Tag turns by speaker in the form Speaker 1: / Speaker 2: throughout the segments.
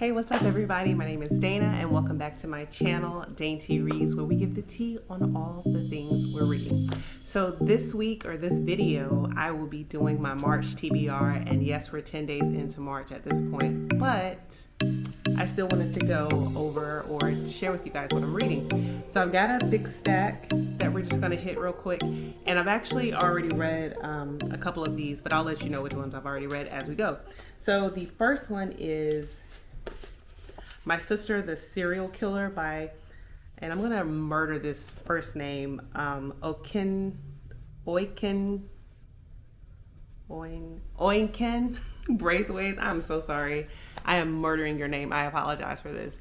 Speaker 1: Hey, what's up everybody? My name is Dana and welcome back to my channel, Dainty Reads, where we give the tea on all the things we're reading. So this week, or this video, I will be doing my March TBR, and yes, we're 10 days into March at this point, but I still wanted to go over or share with you guys what I'm reading. So I've got a big stack that we're just gonna hit real quick, and I've actually already read a couple of these, but I'll let you know which ones I've already read as we go. So the first one is My Sister, the Serial Killer by, and I'm gonna murder this first name, Oyinkan, Braithwaithe. I'm so sorry. I am murdering your name. I apologize for this.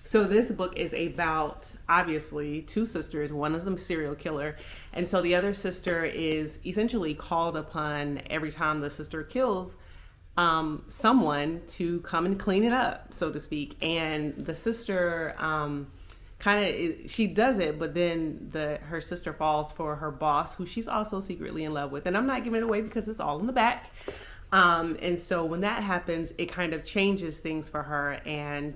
Speaker 1: So this book is about, obviously, two sisters. One is a serial killer, and so the other sister is essentially called upon every time the sister kills someone to come and clean it up, so to speak. And the sister she does it, but then her sister falls for her boss, who she's also secretly in love with, and I'm not giving it away because it's all in the back. And so when that happens, it kind of changes things for her, and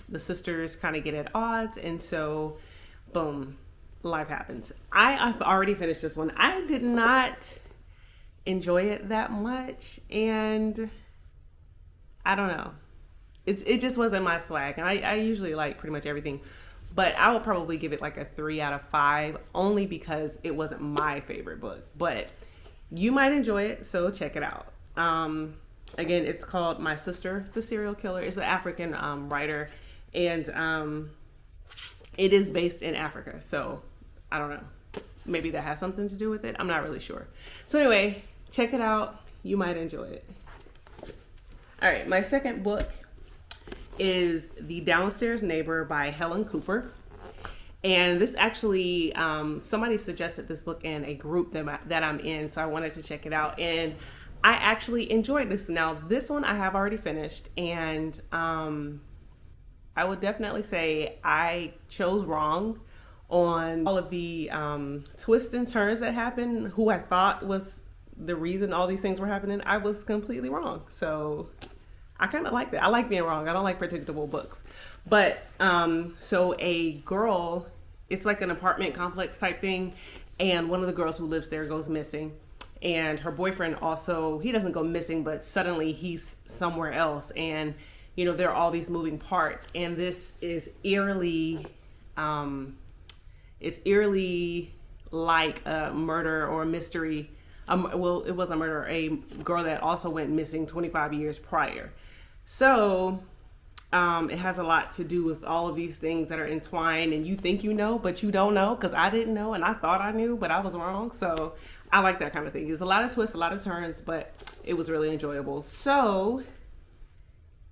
Speaker 1: the sisters kind of get at odds, and so boom, life happens. I've already finished this one. I did not enjoy it that much, and I don't know, it just wasn't my swag, and I usually like pretty much everything, but I would probably give it like a 3 out of 5, only because it wasn't my favorite book, but you might enjoy it, so check it out. Again, it's called My Sister, the Serial Killer. It's an African writer, and it is based in Africa, so I don't know, maybe that has something to do with it. I'm not really sure. So anyway, check it out. You might enjoy it. All right, my second book is The Downstairs Neighbor by Helen Cooper. And this actually, somebody suggested this book in a group that I'm in, so I wanted to check it out. And I actually enjoyed this. Now, this one I have already finished, and I would definitely say I chose wrong on all of the twists and turns that happened. Who I thought was the reason all these things were happening, I was completely wrong. So I kind of like that. I like being wrong. I don't like predictable books. But so a girl, it's like an apartment complex type thing, and one of the girls who lives there goes missing, and her boyfriend also, he doesn't go missing, but suddenly he's somewhere else, and you know, there are all these moving parts, and this is eerily it's eerily like a murder or a mystery. Well, it was a murder, a girl that also went missing 25 years prior. So it has a lot to do with all of these things that are entwined, and you think you know, but you don't know, because I didn't know, and I thought I knew, but I was wrong. So I like that kind of thing. There's a lot of twists, a lot of turns, but it was really enjoyable. So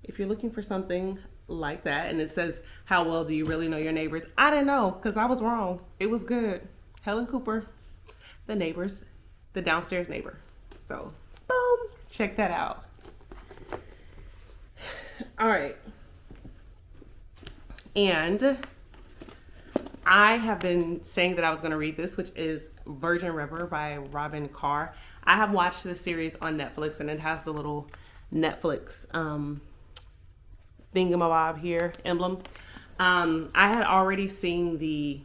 Speaker 1: if you're looking for something like that, and it says, how well do you really know your neighbors? I didn't know, because I was wrong. It was good. Helen Cooper, The Downstairs Neighbor. So boom, check that out. All right. And I have been saying that I was going to read this, which is Virgin River by Robyn Carr. I have watched this series on Netflix, and it has the little Netflix thingamabob here, emblem. I had already seen the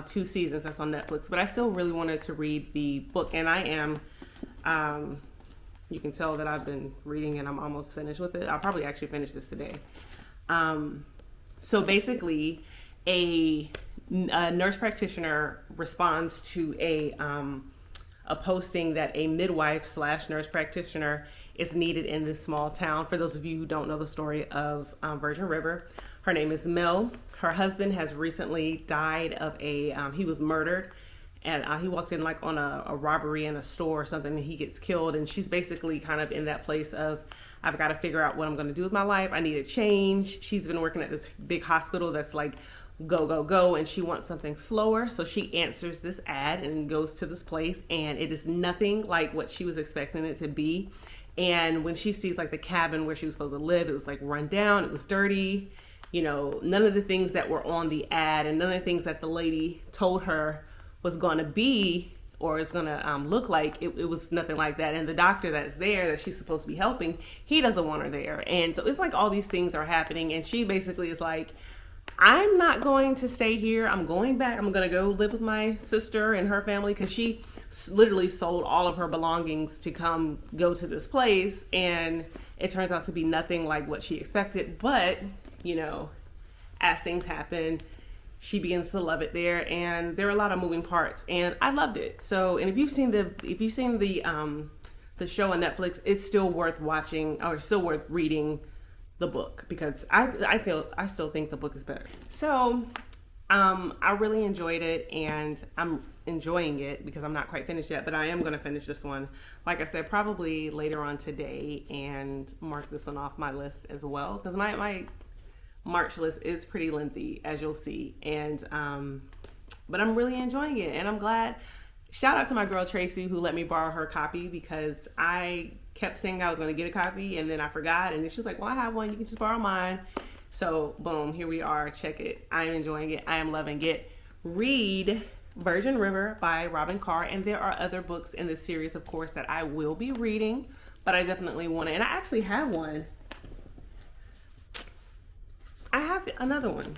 Speaker 1: 2 seasons that's on Netflix, but I still really wanted to read the book, and I am, you can tell that I've been reading and I'm almost finished with it. I'll probably actually finish this today. So basically, a nurse practitioner responds to a posting that a midwife / nurse practitioner is needed in this small town. For those of you who don't know the story of Virgin River, her name is Mel. Her husband has recently died of he was murdered, and he walked in like on a robbery in a store or something, and he gets killed, and she's basically kind of in that place of, I've got to figure out what I'm going to do with my life. I need a change. She's been working at this big hospital that's like go, go, go, and she wants something slower. So she answers this ad and goes to this place, and it is nothing like what she was expecting it to be. And when she sees like the cabin where she was supposed to live, it was like run down, it was dirty, you know, none of the things that were on the ad and none of the things that the lady told her was going to be or it's gonna look like. It was nothing like that. And the doctor that's there that she's supposed to be helping, he doesn't want her there. And so it's like all these things are happening, and she basically is like, I'm not going to stay here. I'm going back. I'm going to go live with my sister and her family, because she literally sold all of her belongings to come go to this place. And it turns out to be nothing like what she expected. But, you know, as things happen, she begins to love it there. And there are a lot of moving parts, and I loved it. So, and if you've seen the show on Netflix, it's still worth watching, or still worth reading the book, because I still think the book is better. So I really enjoyed it, and I'm enjoying it because I'm not quite finished yet, but I am going to finish this one, like I said, probably later on today, and mark this one off my list as well, because my March list is pretty lengthy, as you'll see. And but I'm really enjoying it, and I'm glad. Shout out to my girl Tracy, who let me borrow her copy, because I kept saying I was going to get a copy, and then I forgot, and then she was like, well, I have one, you can just borrow mine. So boom, here we are. Check it. I am enjoying it. I am loving it. Read Virgin River by Robyn Carr, and there are other books in this series, of course, that I will be reading, but I definitely want to, and I actually have one. I have another one.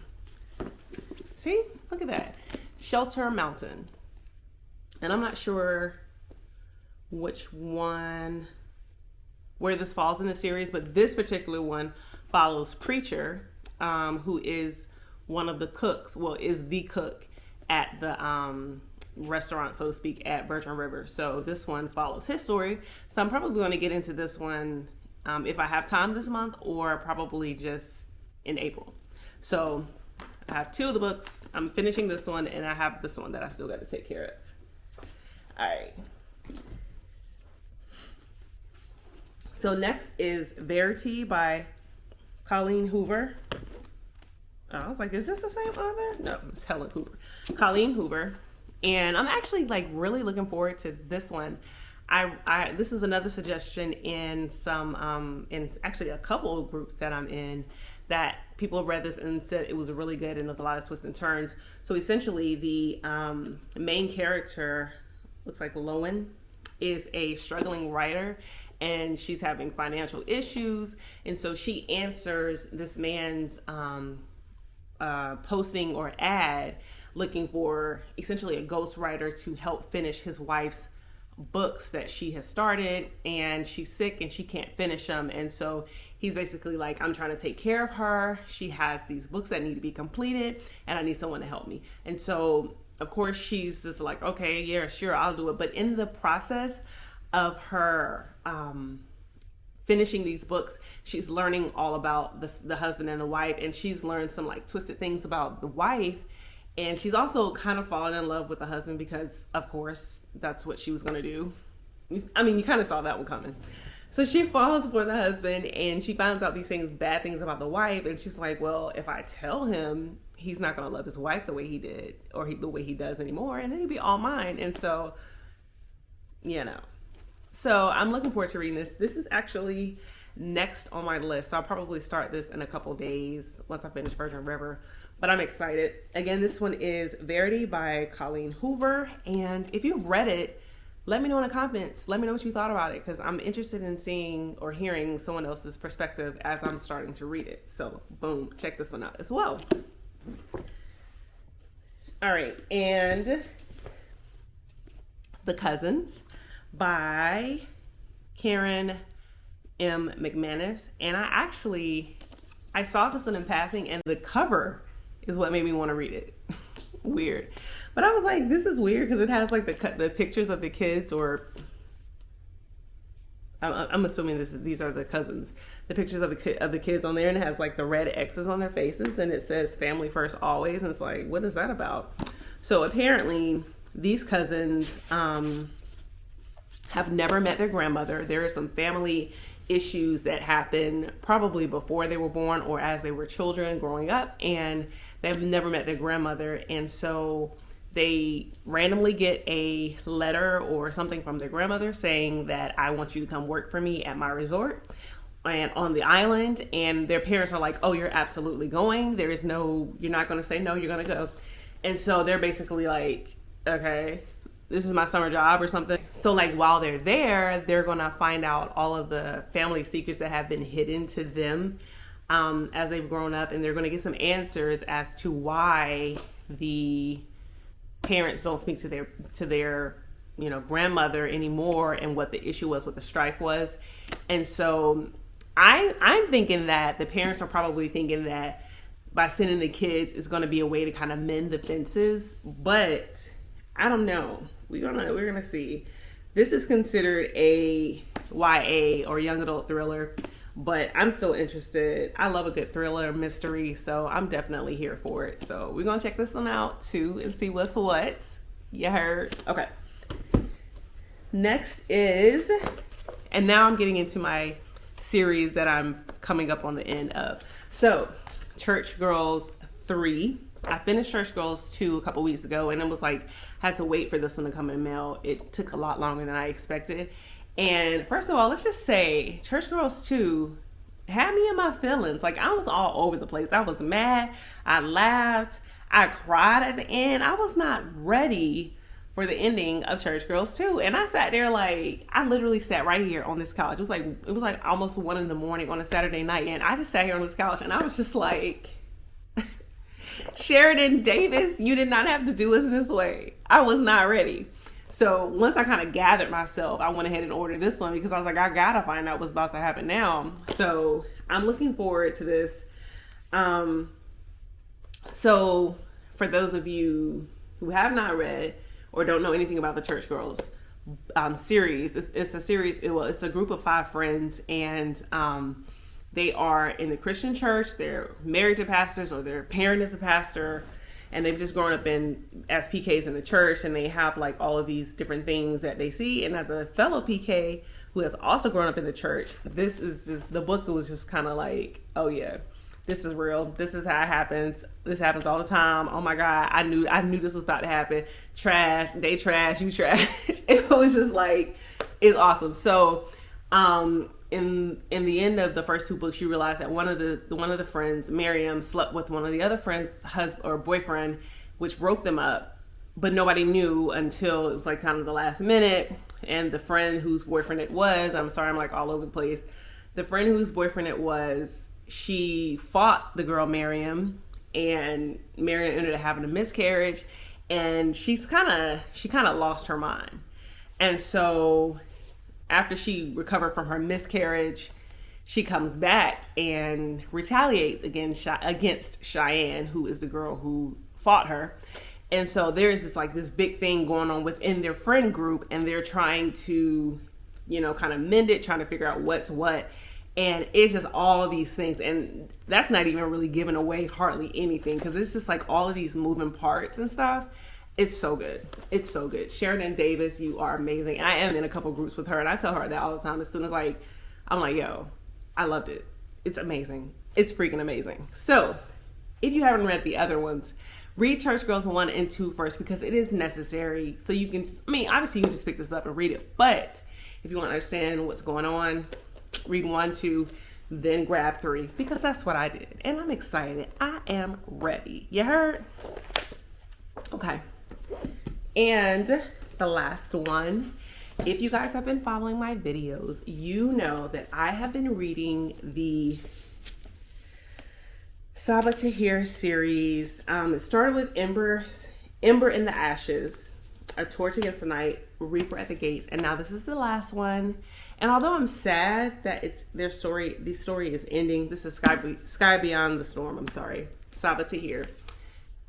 Speaker 1: See, look at that. Shelter Mountain. And I'm not sure which one, where this falls in the series, but this particular one follows Preacher, who is one of the cooks, well, is the cook at the restaurant, so to speak, at Virgin River. So this one follows his story. So I'm probably going to get into this one if I have time this month, or probably just in April. So I have two of the books. I'm finishing this one, and I have this one that I still got to take care of. All right. So next is Verity by Colleen Hoover. I was like, is this the same author? No, it's Helen Hoover. Colleen Hoover. And I'm actually like really looking forward to this one. This is another suggestion in some, in actually a couple of groups that I'm in, that people have read this and said it was really good, and there's a lot of twists and turns. So essentially the main character, looks like Lowen, is a struggling writer, and she's having financial issues. And so she answers this man's posting or ad looking for essentially a ghostwriter to help finish his wife's books that she has started, and she's sick and she can't finish them. And so he's basically like, I'm trying to take care of her. She has these books that need to be completed, and I need someone to help me. And so of course she's just like, okay, yeah, sure, I'll do it. But in the process of her finishing these books, she's learning all about the husband and the wife, and she's learned some like twisted things about the wife. And she's also kind of fallen in love with the husband, because of course that's what she was going to do. I mean, you kind of saw that one coming. So she falls for the husband, and she finds out these things, bad things about the wife. And she's like, well, if I tell him, he's not going to love his wife the way he did, or the way he does anymore. And then he'd be all mine. And so, you know, so I'm looking forward to reading this. This is actually next on my list. So I'll probably start this in a couple days once I finish Virgin River. But I'm excited. Again, this one is Verity by Colleen Hoover. And if you've read it, let me know in the comments. Let me know what you thought about it, because I'm interested in seeing or hearing someone else's perspective as I'm starting to read it. So boom, check this one out as well. All right, and The Cousins by Karen M. McManus. And I saw this one in passing, and the cover is what made me want to read it. Weird. But I was like, this is weird, because it has like the pictures of the kids, or I'm assuming these are the cousins. The pictures of the kids on there, and it has like the red X's on their faces, and it says family first always. And it's like, what is that about? So apparently these cousins have never met their grandmother. There are some family issues that happen probably before they were born or as they were children growing up, and they've never met their grandmother. And so they randomly get a letter or something from their grandmother saying that, I want you to come work for me at my resort and on the island. And their parents are like, oh, you're absolutely going. You're not going to say no, you're going to go. And so they're basically like, okay. this is my summer job or something. So like while they're there, they're gonna find out all of the family secrets that have been hidden to them as they've grown up, and they're gonna get some answers as to why the parents don't speak to their grandmother anymore, and what the issue was, what the strife was. And so I'm thinking that the parents are probably thinking that by sending the kids is going to be a way to kind of mend the fences, but I don't know. We're gonna see. This is considered a YA or young adult thriller, but I'm still interested. I love a good thriller mystery, so I'm definitely here for it. So we're gonna check this one out too and see what's what. You heard? Okay. Next is, and now I'm getting into my series that I'm coming up on the end of. So, Church Girls 3. I finished Church Girls 2 a couple weeks ago, and it was like, I had to wait for this one to come in the mail. It took a lot longer than I expected. And first of all, let's just say, Church Girls 2 had me in my feelings. Like, I was all over the place. I was mad. I laughed. I cried at the end. I was not ready for the ending of Church Girls 2. And I sat there like, I literally sat right here on this couch. It was like almost 1 a.m. on a Saturday night. And I just sat here on this couch and I was just like, Sheridan Davis, you did not have to do us this way. I was not ready. So once I kind of gathered myself, I went ahead and ordered this one because I was like, I gotta find out what's about to happen now. So I'm looking forward to this. So for those of you who have not read or don't know anything about the Church Girls series, it's a series. It's a group of 5 friends, and they are in the Christian church. They're married to pastors, or their parent is a pastor, and they've just grown up as PKs in the church, and they have like all of these different things that they see. And as a fellow PK who has also grown up in the church, this is just, the book was just kind of like, oh yeah, this is real. This is how it happens. This happens all the time. Oh my God, I knew this was about to happen. Trash, they trash, you trash. It was just like, it's awesome. So, in the end of the first 2 books, you realize that one of the friends, Miriam, slept with one of the other friends' husband or boyfriend, which broke them up. But nobody knew until it was like kind of the last minute. And the friend whose boyfriend it was, I'm sorry, I'm like all over the place. The friend whose boyfriend it was, she fought the girl Miriam, and Miriam ended up having a miscarriage, and she kind of lost her mind. And so after she recovered from her miscarriage, she comes back and retaliates against Cheyenne, who is the girl who fought her. And so there's this big thing going on within their friend group, and they're trying to, kind of mend it, trying to figure out what's what. And it's just all of these things. And that's not even really giving away hardly anything, because it's just like all of these moving parts and stuff. It's so good. It's so good. Sheridan Davis, you are amazing. And I am in a couple groups with her, and I tell her that all the time. As soon as I'm like, yo, I loved it. It's amazing. It's freaking amazing. So if you haven't read the other ones, read Church Girls 1 and 2 first, because it is necessary. So you can, obviously you can just pick this up and read it. But if you want to understand what's going on, read 1, 2, then grab 3, because that's what I did. And I'm excited. I am ready. You heard? Okay. And the last one, if you guys have been following my videos, you know that I have been reading the Sabaa Tahir series. It started with Ember in the Ashes, A Torch Against the Night, Reaper at the Gates, and now this is the last one. And although I'm sad that the story is ending, this is Sky Beyond the Storm, Sabaa Tahir.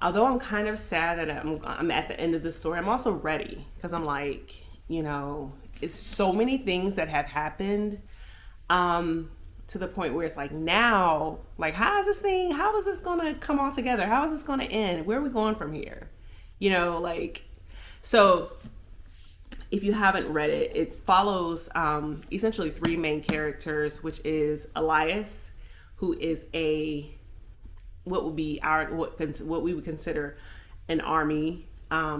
Speaker 1: Although I'm kind of sad that I'm at the end of the story, I'm also ready, because I'm like, it's so many things that have happened to the point where it's like, now, like, how is this going to come all together? How is this going to end? Where are we going from here? So if you haven't read it, it follows essentially 3 main characters, which is Elias, who is what we would consider an army.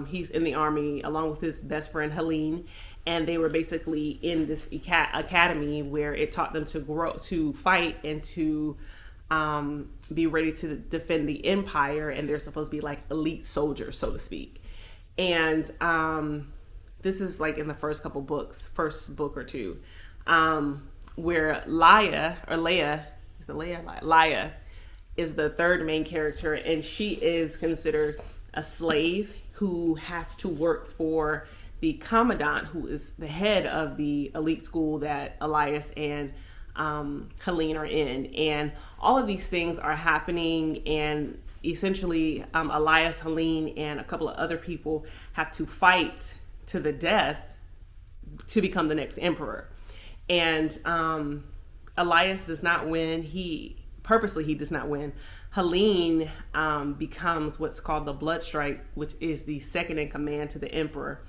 Speaker 1: He's in the army along with his best friend Helen, and they were basically in this academy where it taught them to grow, to fight, and to be ready to defend the empire. And they're supposed to be like elite soldiers, so to speak. And this is like in the first couple books, first book or two, where Leia is the third main character, and she is considered a slave who has to work for the commandant, who is the head of the elite school that Elias and Helene are in. And all of these things are happening, and essentially Elias, Helene, and a couple of other people have to fight to the death to become the next emperor. And Elias does not win. He does not win. Helene becomes what's called the Blood Strike, which is the second in command to the emperor.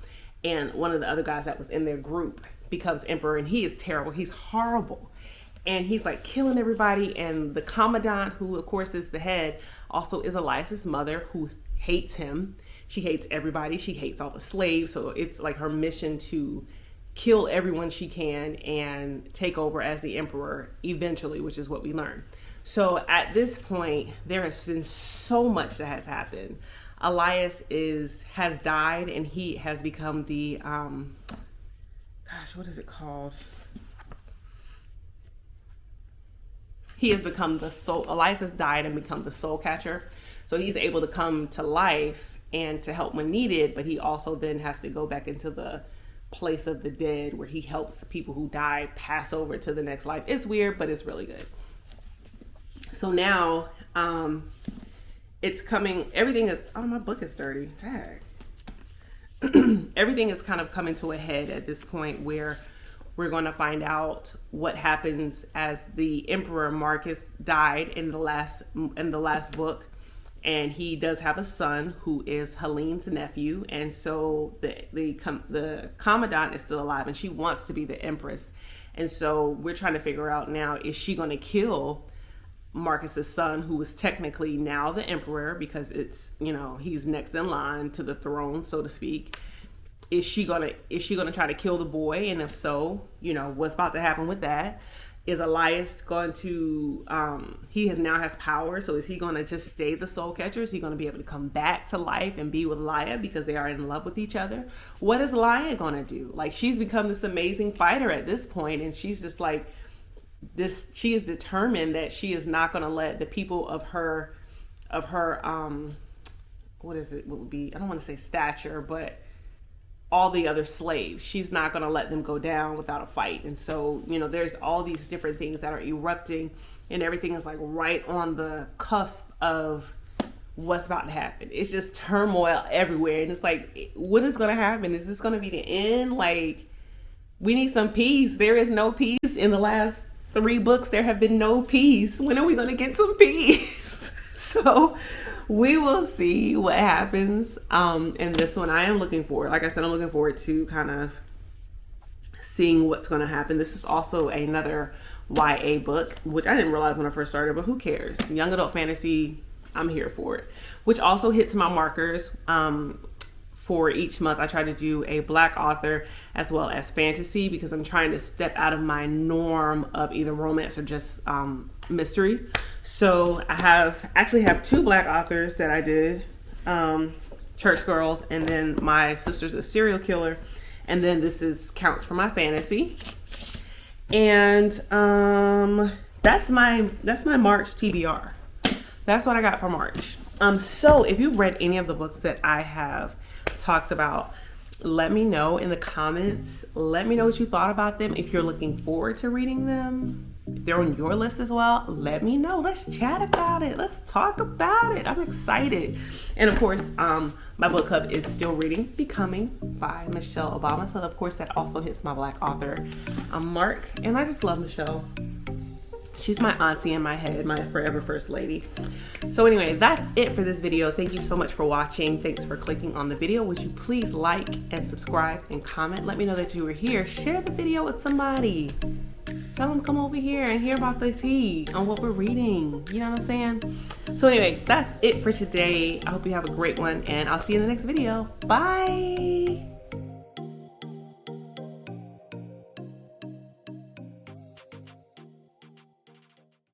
Speaker 1: And one of the other guys that was in their group becomes emperor, and he is terrible. He's horrible. And he's like killing everybody. And the commandant, who of course is the head, also is Elias's mother, who hates him. She hates everybody. She hates all the slaves. So it's like her mission to kill everyone she can and take over as the emperor eventually, which is what we learn. So at this point, there has been so much that has happened. Elias has died, and he has become the, what is it called? He has become the soul. Elias has died and become the soul catcher. So he's able to come to life and to help when needed, but he also then has to go back into the place of the dead, where he helps people who die pass over to the next life. It's weird, but it's really good. So now, it's coming, everything is, oh, my book is dirty, tag. Everything is kind of coming to a head at this point, where we're going to find out what happens as the Emperor Marcus died in the last book. And he does have a son who is Helene's nephew. And so the commandant is still alive, and she wants to be the empress. And so we're trying to figure out now, is she going to kill Marcus's son, who is technically now the emperor, because it's, he's next in line to the throne, so to speak. Is she gonna try to kill the boy? And if so, what's about to happen with that? Is Elias going to, now has power, so is he going to just stay the soul catcher? Is he going to be able to come back to life and be with Leia because they are in love with each other? What is Leia going to do? Like, she's become this amazing fighter at this point, and she's just like, she is determined that she is not going to let the people of her I don't want to say stature, but all the other slaves, she's not going to let them go down without a fight. And so, there's all these different things that are erupting, and everything is like right on the cusp of what's about to happen. It's just turmoil everywhere. And it's like, what is going to happen? Is this going to be the end? Like, we need some peace. There is no peace. In the last 3 books, there have been no peace. When are we going to get some peace? So we will see what happens in this one. I am looking forward, like I said, I'm looking forward to kind of seeing what's going to happen. This is also another YA book, which I didn't realize when I first started, but who cares? Young adult fantasy, I'm here for it. Which also hits my markers for each month. I try to do a Black author as well as fantasy, because I'm trying to step out of my norm of either romance or just mystery. So I actually have 2 Black authors that I did, Church Girls, and then my sister's a serial killer, and then this counts for my fantasy. And that's my March TBR. That's what I got for March. So if you've read any of the books that I have talked about, let me know in the comments. Let me know what you thought about them. If you're looking forward to reading them, if they're on your list as well, let me know. Let's chat about it. Let's talk about it. I'm excited. And of course, my book club is still reading Becoming by Michelle Obama. So of course that also hits my Black author mark. And I just love Michelle. She's my auntie in my head, my forever first lady. So anyway, that's it for this video. Thank you so much for watching. Thanks for clicking on the video. Would you please like and subscribe and comment? Let me know that you were here. Share the video with somebody. Tell them come over here and hear about the tea on what we're reading. You know what I'm saying? So anyway, that's it for today. I hope you have a great one, and I'll see you in the next video. Bye.